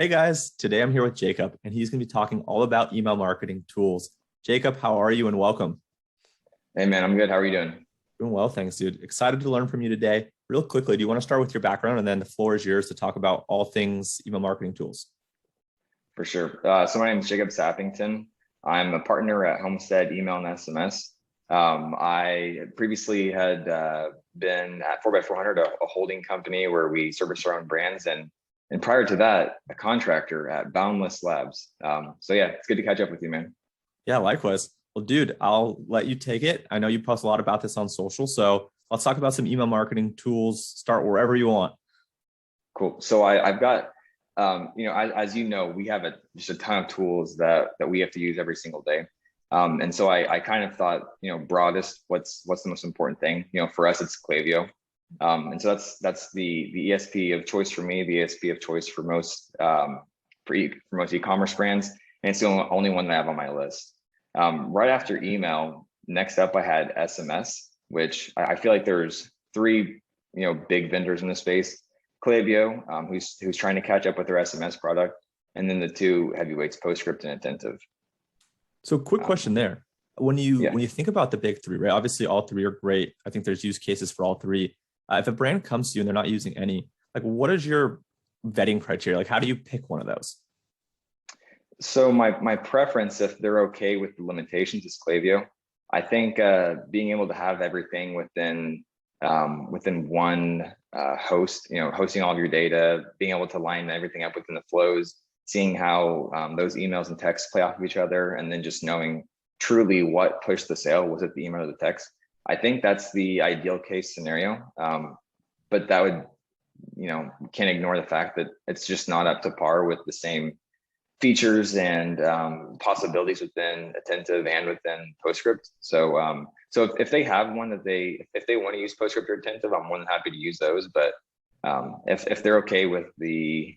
Hey guys, today I'm here with Jacob, and he's going to be talking all about email marketing tools. Jacob, how are you and welcome? Hey man, I'm good. How are you doing? Doing well, thanks, dude. Excited to learn from you today. Real quickly, do you want to start with your background and then the floor is yours to talk about all things email marketing tools? For sure. So my name is Jacob Sappington. I'm a partner at Homestead Email and SMS. I previously had been at 4x400, a holding company where we service our own brands, and prior to that, a contractor at Boundless Labs. So yeah, it's good to catch up with you, man. Yeah, likewise. Well, dude, I'll let you take it. I know you post a lot about this on social, so let's talk about some email marketing tools. Start wherever you want. Cool. So I've got, as you know, we have just a ton of tools that we have to use every single day. And so I kind of thought, broadest, what's the most important thing? For us, it's Klaviyo. And so that's the ESP of choice for me, the ESP of choice for most for most e-commerce brands, and it's the only one that I have on my list. Right after email, next up I had SMS, which I feel like there's three big vendors in the space: Klaviyo, who's trying to catch up with their SMS product, and then the two heavyweights, Postscript and Attentive. So, quick question there. When you Yeah. when you think about the big three, right? Obviously, all three are great. I think there's use cases for all three. If a brand comes to you and they're not using any, like, what is your vetting criteria? Like, how do you pick one of those? So my preference, if they're okay with the limitations, is Klaviyo. I think being able to have everything within one host, hosting all of your data, being able to line everything up within the flows, seeing how those emails and texts play off of each other, and then just knowing truly what pushed the sale. Was it the email or the text? I think that's the ideal case scenario. But that would, can't ignore the fact that it's just not up to par with the same features and possibilities within Attentive and within Postscript. So if they have one if they want to use Postscript or Attentive, I'm more than happy to use those. But if they're okay with the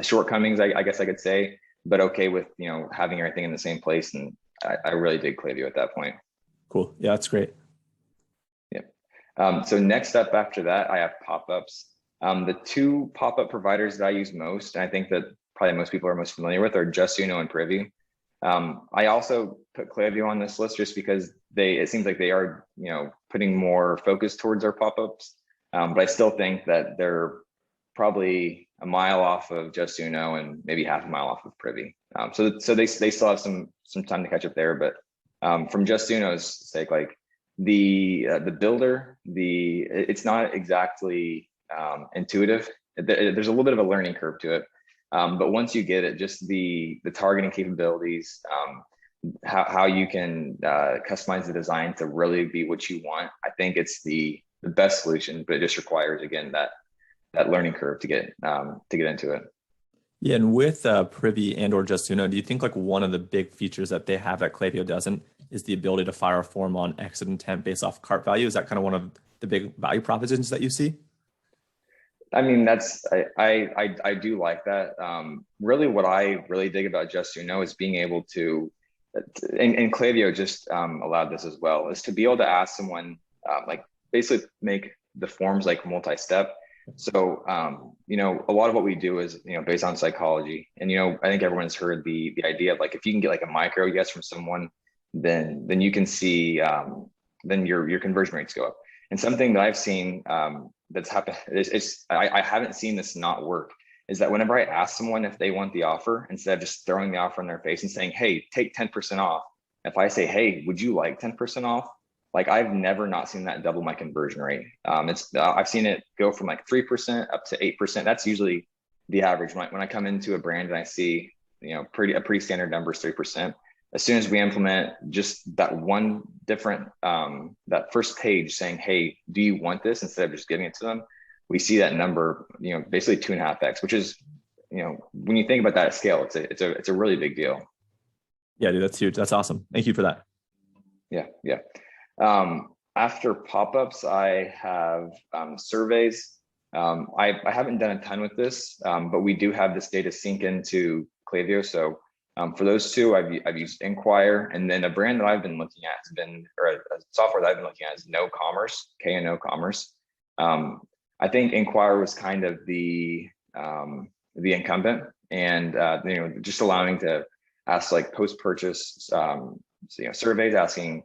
shortcomings, I guess I could say, but okay with having everything in the same place, and I really dig Klaviyo at that point. Cool. Yeah, that's great. Yeah. So next up after that, I have pop-ups. The two pop-up providers that I use most, and I think that probably most people are most familiar with, are JustUno and Privy. I also put Klaviyo on this list just because it seems like they are, putting more focus towards our pop-ups. But I still think that they're probably a mile off of JustUno and maybe half a mile off of Privy. So they still have some time to catch up there. But from JustUno's sake, like the builder, it's not exactly intuitive. There's a little bit of a learning curve to it. But once you get it, just the targeting capabilities, how you can customize the design to really be what you want, I think it's the best solution. But it just requires, again, that learning curve to get into it. Yeah, and with Privy and or JustUno, do you think like one of the big features that they have that Klaviyo doesn't is the ability to fire a form on exit intent based off cart value? Is that kind of one of the big value propositions that you see? I mean, I do like that. Really, what I really dig about JustUno is being able to, and Klaviyo just allowed this as well, is to be able to ask someone, like, basically make the forms like multi-step. So a lot of what we do is based on psychology, and I think everyone's heard the idea of, like, if you can get like a micro yes from someone, then you can see then your conversion rates go up. And something that I've seen that's happened is I haven't seen this not work, is that whenever I ask someone if they want the offer, instead of just throwing the offer in their face and saying, hey, take 10% off, if I say, hey, would you like 10% off? Like, I've never not seen that double my conversion rate. I've seen it go from like 3% up to 8%. That's usually the average. When I come into a brand and I see, a pretty standard number is 3%. As soon as we implement just that one different, that first page saying, hey, do you want this, instead of just giving it to them, we see that number, basically 2.5x, which is, when you think about that scale, it's a really big deal. Yeah, dude, that's huge. That's awesome. Thank you for that. Yeah. After pop-ups, I have surveys. I haven't done a ton with this, but we do have this data sync into Klaviyo. So for those two, I've used Inquire, and then a brand that I've been looking at or a software that I've been looking at is KNO-Commerce, K-N-O-Commerce. I think Inquire was kind of the incumbent, and just allowing to ask like post-purchase surveys, asking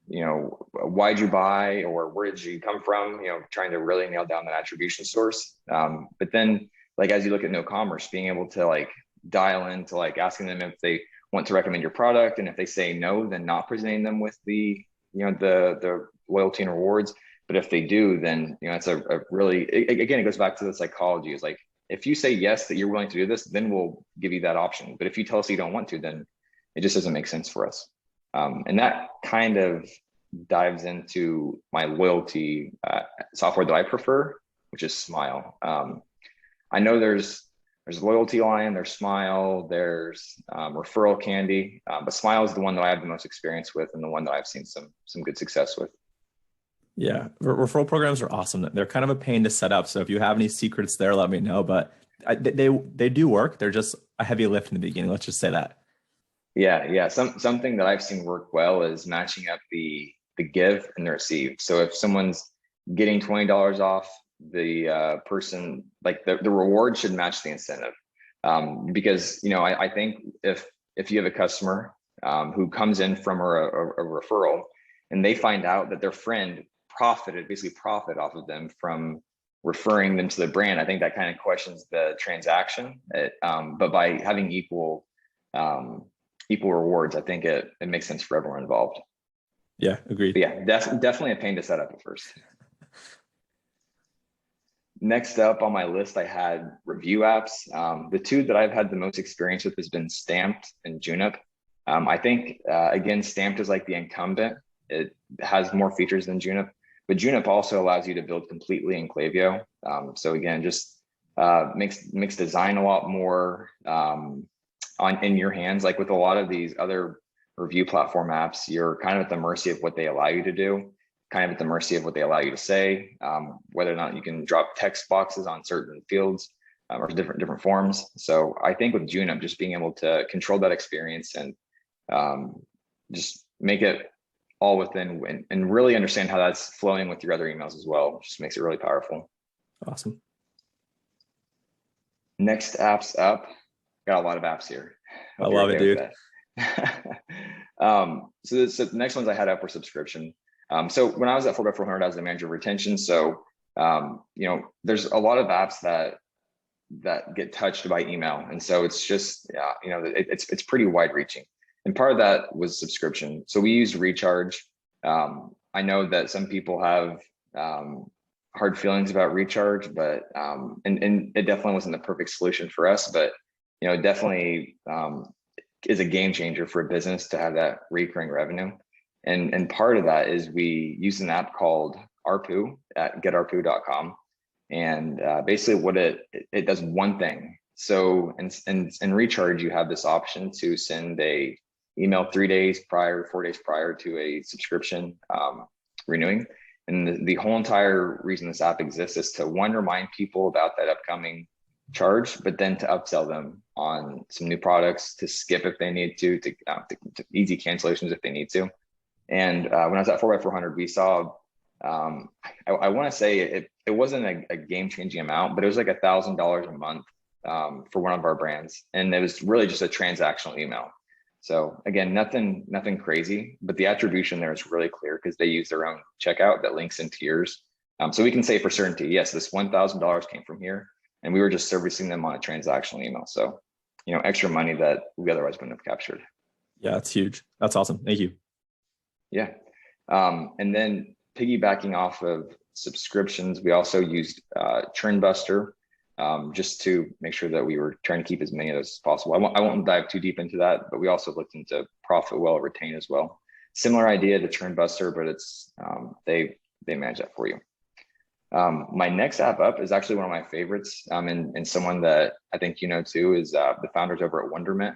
why'd you buy, or where did you come from, trying to really nail down that attribution source. But then like as you look at no commerce, being able to like dial into like asking them if they want to recommend your product, and if they say no, then not presenting them with the the loyalty and rewards. But if they do, then it's a really, again, it goes back to the psychology. Is like, if you say yes, that you're willing to do this, then we'll give you that option. But if you tell us you don't want to, then it just doesn't make sense for us. And that kind of dives into my loyalty software that I prefer, which is Smile. I know there's Loyalty Lion, there's Smile, there's Referral Candy, but Smile is the one that I have the most experience with, and the one that I've seen some good success with. Yeah, referral programs are awesome. They're kind of a pain to set up. So if you have any secrets there, let me know. But they do work. They're just a heavy lift in the beginning. Let's just say that. Yeah. Something that I've seen work well is matching up the give and the receive. So if someone's getting $20 off, the person, like the reward should match the incentive. Because I think if you have a customer who comes in from a referral, and they find out that their friend basically profit off of them from referring them to the brand, I think that kind of questions the transaction. But by having equal rewards, I think it makes sense for everyone involved. Yeah, agreed. But yeah, definitely a pain to set up at first. Next up on my list, I had review apps. The two that I've had the most experience with has been Stamped and Junip. I think, again, Stamped is like the incumbent. It has more features than Junip, but Junip also allows you to build completely in Klaviyo. So again, just makes design a lot more in your hands. Like with a lot of these other review platform apps, you're kind of at the mercy of what they allow you to do, kind of at the mercy of what they allow you to say, whether or not you can drop text boxes on certain fields or different forms. So I think with Junip, just being able to control that experience and just make it all within and really understand how that's flowing with your other emails as well, just makes it really powerful. Awesome. Next apps up, got a lot of apps here. I love it, dude. So the next ones I had up were subscription. So when I was at 4x400, I was the manager of retention. So there's a lot of apps that get touched by email, and so it's just it's pretty wide reaching. And part of that was subscription. So we used Recharge. I know that some people have hard feelings about Recharge, but and it definitely wasn't the perfect solution for us. But it definitely is a game changer for a business to have that recurring revenue. And part of that is we use an app called ARPU at getarpu.com, and basically what it does one thing. So in Recharge, you have this option to send a email 3 days prior, 4 days prior to a subscription renewing. And the whole entire reason this app exists is to, one, remind people about that upcoming charge, but then to upsell them on some new products, to skip if they need to easy cancellations if they need to. And when I was at 4x400, we saw, I want to say it wasn't a game-changing amount, but it was like $1,000 a month for one of our brands. And it was really just a transactional email. So again, nothing crazy, but the attribution there is really clear because they use their own checkout that links into yours. So we can say for certainty, yes, this $1,000 came from here, and we were just servicing them on a transactional email. So, extra money that we otherwise wouldn't have captured. Yeah, that's huge. That's awesome. Thank you. Yeah. And then piggybacking off of subscriptions, we also used Churn Buster, just to make sure that we were trying to keep as many of those as possible. I won't dive too deep into that, but we also looked into profit well, retain as well. Similar idea to Churn Buster, but it's they manage that for you. My next app up is actually one of my favorites, and someone that I think too is the founders over at Wonderment,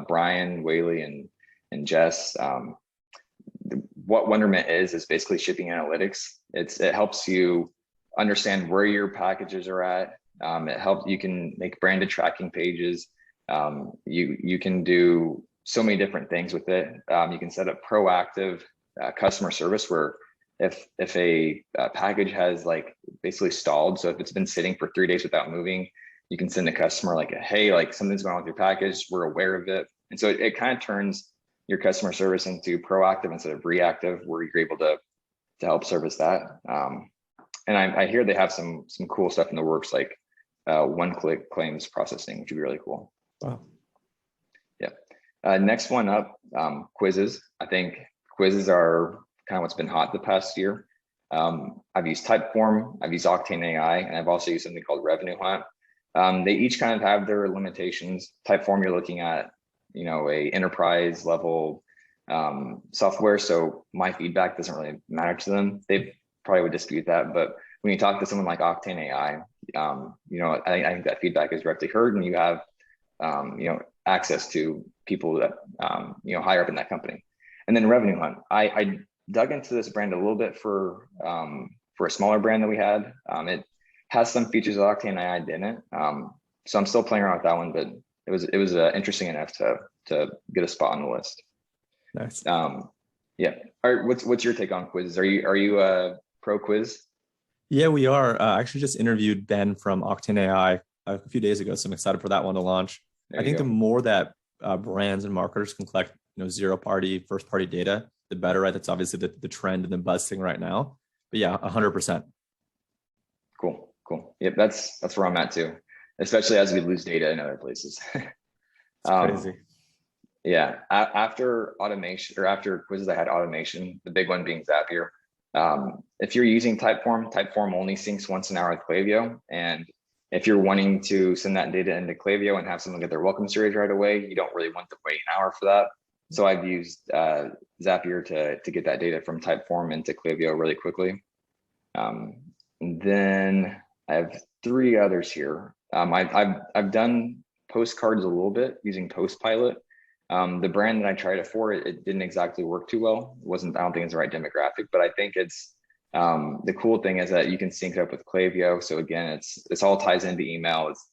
Brian, Whaley, and Jess. What Wonderment is basically shipping analytics. It helps you understand where your packages are at. You can make branded tracking pages. You can do so many different things with it. You can set up proactive customer service where if a package has basically stalled, so if it's been sitting for 3 days without moving, you can send a customer like, hey, like something's going on with your package, we're aware of it. And so it kind of turns your customer service into proactive instead of reactive, where you're able to help service that. And I hear they have some cool stuff in the works, like one-click claims processing, which would be really cool. Wow. Yeah. Next one up, quizzes. I think quizzes are kind of what's been hot the past year. I've used Typeform, I've used Octane AI, and I've also used something called Revenue Hunt. They each kind of have their limitations. Typeform, you're looking at, a enterprise level software, so my feedback doesn't really matter to them. They probably would dispute that, but when you talk to someone like Octane AI, I think that feedback is directly heard, and you have access to people that higher up in that company. And then Revenue Hunt, I dug into this brand a little bit for a smaller brand that we had. It has some features that Octane AI didn't, so I'm still playing around with that one, but it was interesting enough to get a spot on the list. Nice. Yeah. All right. What's your take on quizzes? Are you a pro quiz? Yeah, we are. I actually just interviewed Ben from Octane AI a few days ago, so I'm excited for that one to launch. I think the more that brands and marketers can collect, zero-party, first-party data, the better, right? That's obviously the trend and the buzz thing right now. But yeah, 100%. Cool. Yep, that's where I'm at too, especially as we lose data in other places. It's crazy. Yeah, after automation, or after quizzes, I had automation, the big one being Zapier. If you're using Typeform only syncs once an hour with Klaviyo. And if you're wanting to send that data into Klaviyo and have someone get their welcome series right away, you don't really want to wait an hour for that. So I've used Zapier to get that data from Typeform into Klaviyo really quickly. And then I have 3 others here. I've done postcards a little bit using Postpilot. The brand that I tried it for, it didn't exactly work too well. I don't think it's the right demographic, but I think it's the cool thing is that you can sync it up with Klaviyo. So again, it's all ties into email. It's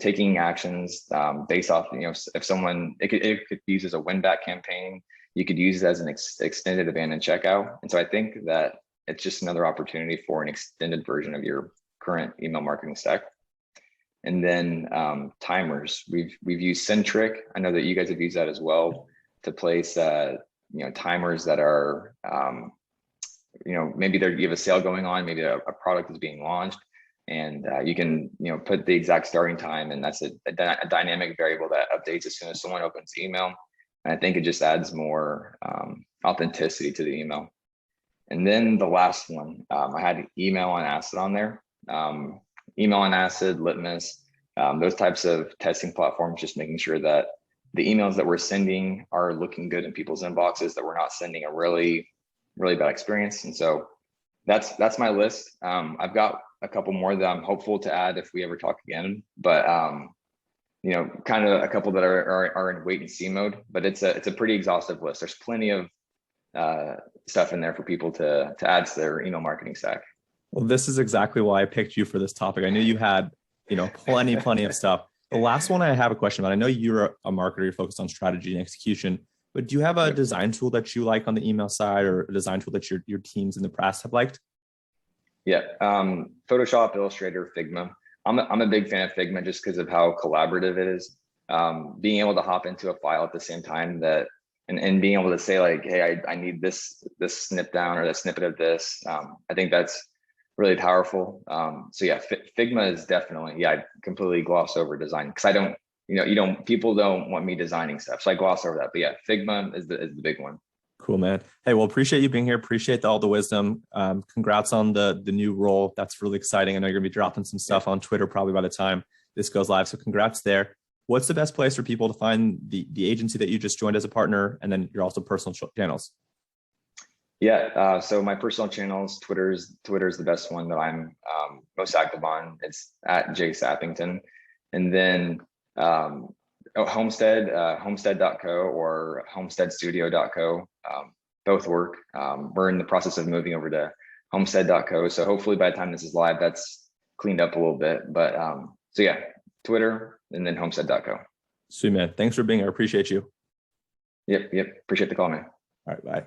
taking actions based off, if someone, it could be used as a win back campaign. You could use it as an extended abandoned checkout. And so I think that it's just another opportunity for an extended version of your current email marketing stack. And then timers, we've used Centric. I know that you guys have used that as well to place timers that are maybe you have a sale going on, maybe a product is being launched, and you can put the exact starting time, and that's a dynamic variable that updates as soon as someone opens the email. And I think it just adds more authenticity to the email. And then the last one, I had email on acid on there. Email on acid, Litmus, those types of testing platforms, just making sure that the emails that we're sending are looking good in people's inboxes, that we're not sending a really, really bad experience. And so that's my list. I've got a couple more that I'm hopeful to add if we ever talk again, but kind of a couple that are in wait and see mode, but it's a pretty exhaustive list. There's plenty of stuff in there for people to add to their email marketing stack. Well, this is exactly why I picked you for this topic. I knew you had, plenty of stuff. The last one I have a question about, I know you're a marketer, you're focused on strategy and execution, but do you have a design tool that you like on the email side, or a design tool that your teams in the past have liked? Yeah, Photoshop, Illustrator, Figma. I'm a big fan of Figma just because of how collaborative it is. Being able to hop into a file at the same time and being able to say like, hey, I need this snip down or that snippet of this. I think that's really powerful. So yeah, Figma is definitely, I completely gloss over design because I don't, people don't want me designing stuff. So I gloss over that, but yeah, Figma is the big one. Cool, man. Hey, well, appreciate you being here. Appreciate all the wisdom. Congrats on the new role. That's really exciting. I know you're gonna be dropping some stuff on Twitter probably by the time this goes live. So congrats there. What's the best place for people to find the agency that you just joined as a partner, and then your also personal channels? Yeah, so my personal channels, Twitter's the best one that I'm most active on. It's at jsappington. And then homestead.co or homesteadstudio.co, both work. We're in the process of moving over to homestead.co. So hopefully by the time this is live, that's cleaned up a little bit. But so yeah, Twitter and then homestead.co. Sweet, man. Thanks for being here. I appreciate you. Yep. Appreciate the call, man. All right, bye.